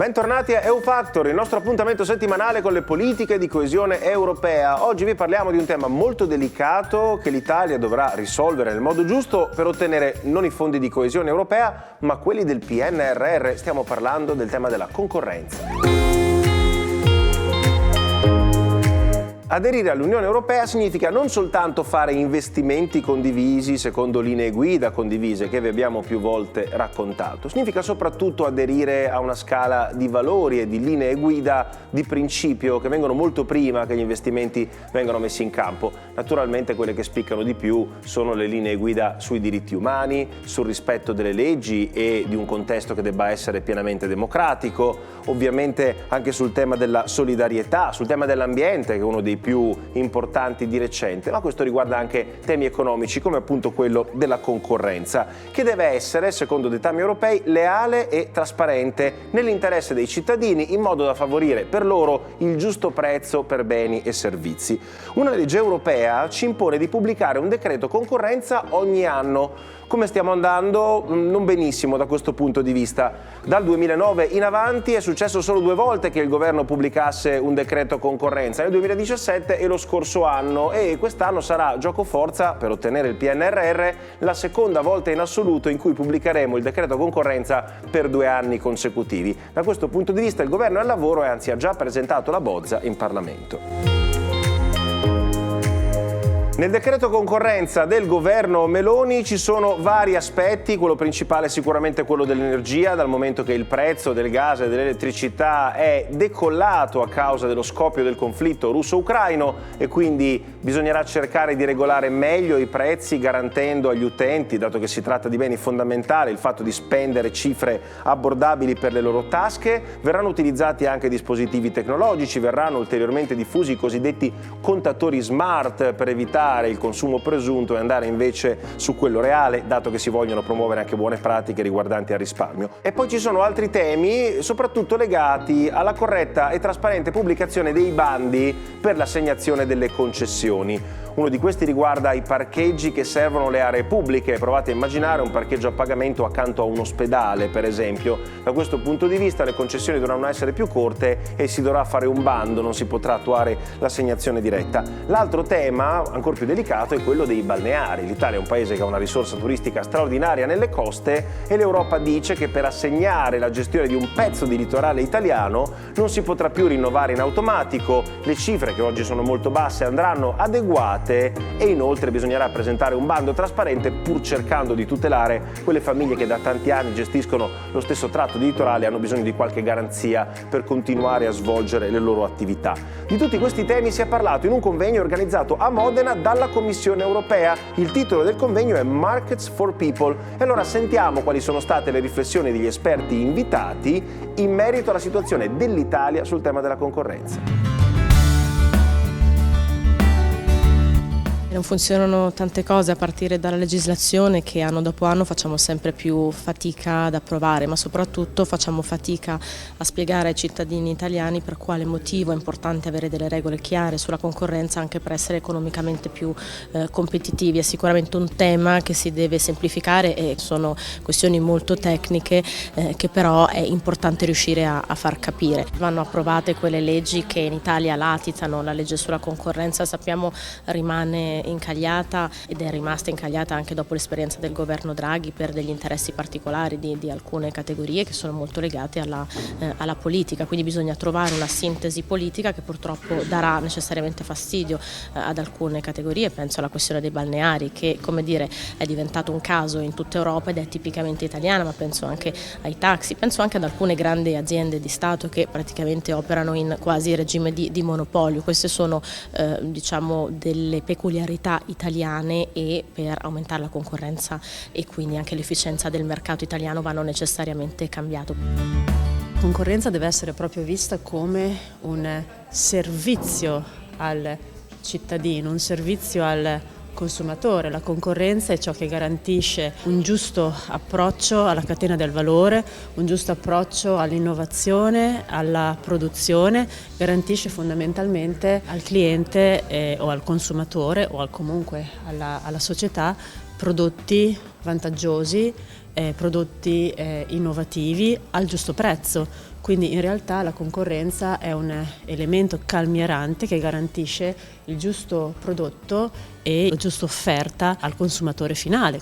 Bentornati a EU Factor, il nostro appuntamento settimanale con le politiche di coesione europea. Oggi vi parliamo di un tema molto delicato che l'Italia dovrà risolvere nel modo giusto per ottenere non i fondi di coesione europea, ma quelli del PNRR. Stiamo parlando del tema della concorrenza. Aderire all'Unione Europea significa non soltanto fare investimenti condivisi secondo linee guida condivise che vi abbiamo più volte raccontato, significa soprattutto aderire a una scala di valori e di linee guida di principio che vengono molto prima che gli investimenti vengano messi in campo. Naturalmente quelle che spiccano di più sono le linee guida sui diritti umani, sul rispetto delle leggi e di un contesto che debba essere pienamente democratico, ovviamente anche sul tema della solidarietà, sul tema dell'ambiente che è uno dei più importanti di recente, ma questo riguarda anche temi economici come appunto quello della concorrenza, che deve essere, secondo dettami europei, leale e trasparente nell'interesse dei cittadini in modo da favorire per loro il giusto prezzo per beni e servizi. Una legge europea ci impone di pubblicare un decreto concorrenza ogni anno. Come stiamo andando? Non benissimo da questo punto di vista. Dal 2009 in avanti è successo solo 2 volte che il governo pubblicasse un decreto concorrenza, nel 2017 e lo scorso anno, e quest'anno sarà giocoforza per ottenere il PNRR la seconda volta in assoluto in cui pubblicheremo il decreto concorrenza per 2 anni consecutivi. Da questo punto di vista il governo è al lavoro e anzi ha già presentato la bozza in Parlamento. Nel decreto concorrenza del governo Meloni ci sono vari aspetti, quello principale è sicuramente quello dell'energia, dal momento che il prezzo del gas e dell'elettricità è decollato a causa dello scoppio del conflitto russo-ucraino e quindi bisognerà cercare di regolare meglio i prezzi garantendo agli utenti, dato che si tratta di beni fondamentali, il fatto di spendere cifre abbordabili per le loro tasche. Verranno utilizzati anche dispositivi tecnologici, verranno ulteriormente diffusi i cosiddetti contatori smart per evitare il consumo presunto e andare invece su quello reale, dato che si vogliono promuovere anche buone pratiche riguardanti al risparmio. E poi ci sono altri temi, soprattutto legati alla corretta e trasparente pubblicazione dei bandi per l'assegnazione delle concessioni. Uno di questi riguarda i parcheggi che servono le aree pubbliche. Provate a immaginare un parcheggio a pagamento accanto a un ospedale, per esempio. Da questo punto di vista le concessioni dovranno essere più corte e si dovrà fare un bando, non si potrà attuare l'assegnazione diretta. L'altro tema, ancora più delicato, è quello dei balneari. L'Italia è un paese che ha una risorsa turistica straordinaria nelle coste e l'Europa dice che per assegnare la gestione di un pezzo di litorale italiano non si potrà più rinnovare in automatico, le cifre che oggi sono molto basse andranno adeguate e inoltre bisognerà presentare un bando trasparente pur cercando di tutelare quelle famiglie che da tanti anni gestiscono lo stesso tratto di litorale e hanno bisogno di qualche garanzia per continuare a svolgere le loro attività. Di tutti questi temi si è parlato in un convegno organizzato a Modena dalla Commissione europea. Il titolo del convegno è Markets for People e allora sentiamo quali sono state le riflessioni degli esperti invitati in merito alla situazione dell'Italia sul tema della concorrenza. Non funzionano tante cose a partire dalla legislazione che anno dopo anno facciamo sempre più fatica ad approvare, ma soprattutto facciamo fatica a spiegare ai cittadini italiani per quale motivo è importante avere delle regole chiare sulla concorrenza anche per essere economicamente più competitivi. È sicuramente un tema che si deve semplificare e sono questioni molto tecniche che però è importante riuscire a far capire. Vanno approvate quelle leggi che in Italia latitano, la legge sulla concorrenza sappiamo rimane incagliata ed è rimasta incagliata anche dopo l'esperienza del governo Draghi per degli interessi particolari di alcune categorie che sono molto legate alla politica, quindi bisogna trovare una sintesi politica che purtroppo darà necessariamente fastidio ad alcune categorie. Penso alla questione dei balneari che, come dire, è diventato un caso in tutta Europa ed è tipicamente italiana, ma penso anche ai taxi, penso anche ad alcune grandi aziende di Stato che praticamente operano in quasi regime di monopolio. Queste sono diciamo delle peculiarità italiane e per aumentare la concorrenza e quindi anche l'efficienza del mercato italiano vanno necessariamente cambiato. La concorrenza deve essere proprio vista come un servizio al cittadino, un servizio al consumatore. La concorrenza è ciò che garantisce un giusto approccio alla catena del valore, un giusto approccio all'innovazione, alla produzione, garantisce fondamentalmente al cliente o al consumatore o comunque alla società prodotti vantaggiosi prodotti innovativi al giusto prezzo. Quindi in realtà la concorrenza è un elemento calmierante che garantisce il giusto prodotto e la giusta offerta al consumatore finale.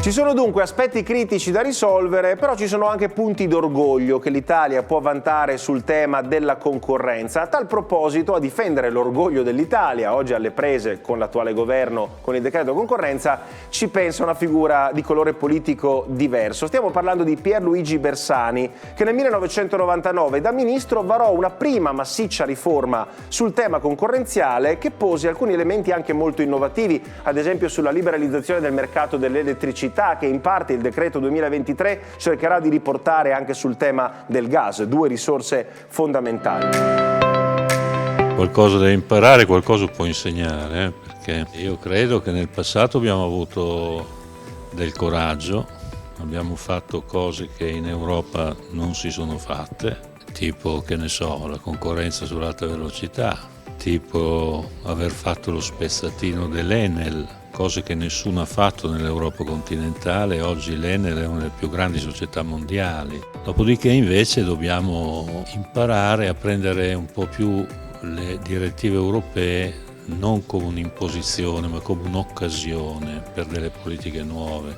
Ci sono dunque aspetti critici da risolvere, però ci sono anche punti d'orgoglio che l'Italia può vantare sul tema della concorrenza. A tal proposito, a difendere l'orgoglio dell'Italia, oggi alle prese con l'attuale governo, con il decreto concorrenza, ci pensa una figura di colore politico diverso. Stiamo parlando di Pierluigi Bersani, che nel 1999 da ministro varò una prima massiccia riforma sul tema concorrenziale che pose alcuni elementi anche molto innovativi, ad esempio sulla liberalizzazione del mercato dell'elettricità, che in parte il decreto 2023 cercherà di riportare anche sul tema del gas, due risorse fondamentali. Qualcosa da imparare, qualcosa può insegnare, perché io credo che nel passato abbiamo avuto del coraggio, abbiamo fatto cose che in Europa non si sono fatte, tipo, che ne so, la concorrenza sull'alta velocità, tipo aver fatto lo spezzatino dell'Enel, cose che nessuno ha fatto nell'Europa continentale. Oggi l'Enel è una delle più grandi società mondiali. Dopodiché invece dobbiamo imparare a prendere un po' più le direttive europee non come un'imposizione ma come un'occasione per delle politiche nuove.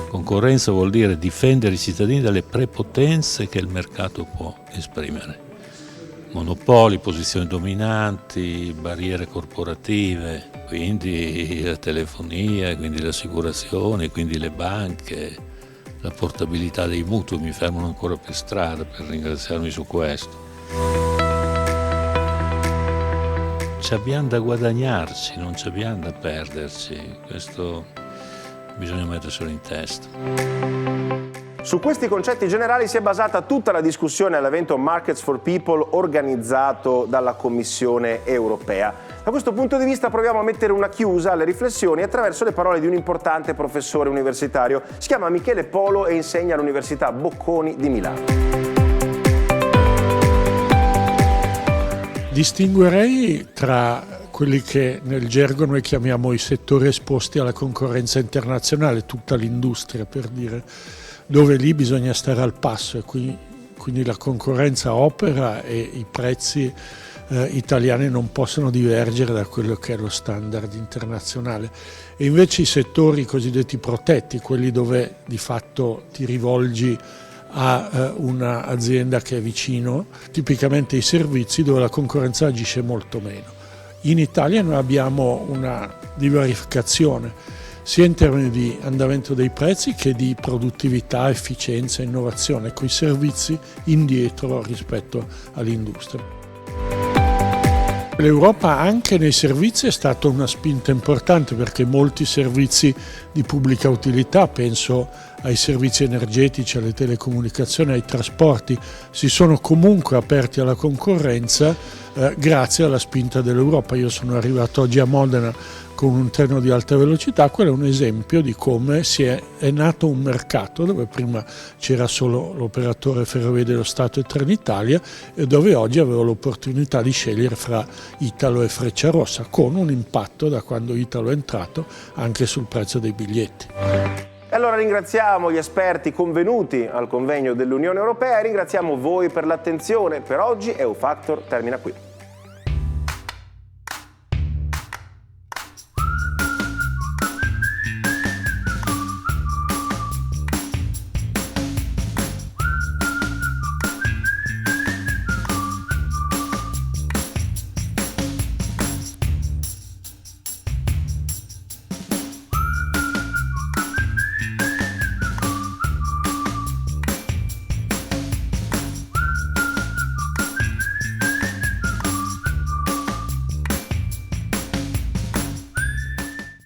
Concorrenza vuol dire difendere i cittadini dalle prepotenze che il mercato può esprimere. Monopoli, posizioni dominanti, barriere corporative, quindi la telefonia, quindi le assicurazioni, quindi le banche, la portabilità dei mutui. Mi fermano ancora per strada per ringraziarmi su questo. Ci abbiamo da guadagnarci, non ci abbiamo da perderci, questo bisogna metterselo in testa. Su questi concetti generali si è basata tutta la discussione all'evento Markets for People organizzato dalla Commissione europea. Da questo punto di vista proviamo a mettere una chiusa alle riflessioni attraverso le parole di un importante professore universitario. Si chiama Michele Polo e insegna all'Università Bocconi di Milano. Distinguerei tra quelli che nel gergo noi chiamiamo i settori esposti alla concorrenza internazionale, tutta l'industria per dire, dove lì bisogna stare al passo e quindi la concorrenza opera e i prezzi italiani non possono divergere da quello che è lo standard internazionale. E invece i settori cosiddetti protetti, quelli dove di fatto ti rivolgi a un'azienda che è vicino, tipicamente i servizi dove la concorrenza agisce molto meno. In Italia noi abbiamo una divaricazione sia in termini di andamento dei prezzi che di produttività, efficienza, innovazione, con i servizi indietro rispetto all'industria. L'Europa anche nei servizi è stata una spinta importante perché molti servizi di pubblica utilità, penso ai servizi energetici, alle telecomunicazioni, ai trasporti, si sono comunque aperti alla concorrenza grazie alla spinta dell'Europa. Io sono arrivato oggi a Modena con un treno di alta velocità, quello è un esempio di come è nato un mercato dove prima c'era solo l'operatore Ferrovie dello Stato e Trenitalia e dove oggi avevo l'opportunità di scegliere fra Italo e Frecciarossa, con un impatto da quando Italo è entrato anche sul prezzo dei biglietti. E allora ringraziamo gli esperti convenuti al convegno dell'Unione Europea e ringraziamo voi per l'attenzione. Per oggi EU Factor termina qui.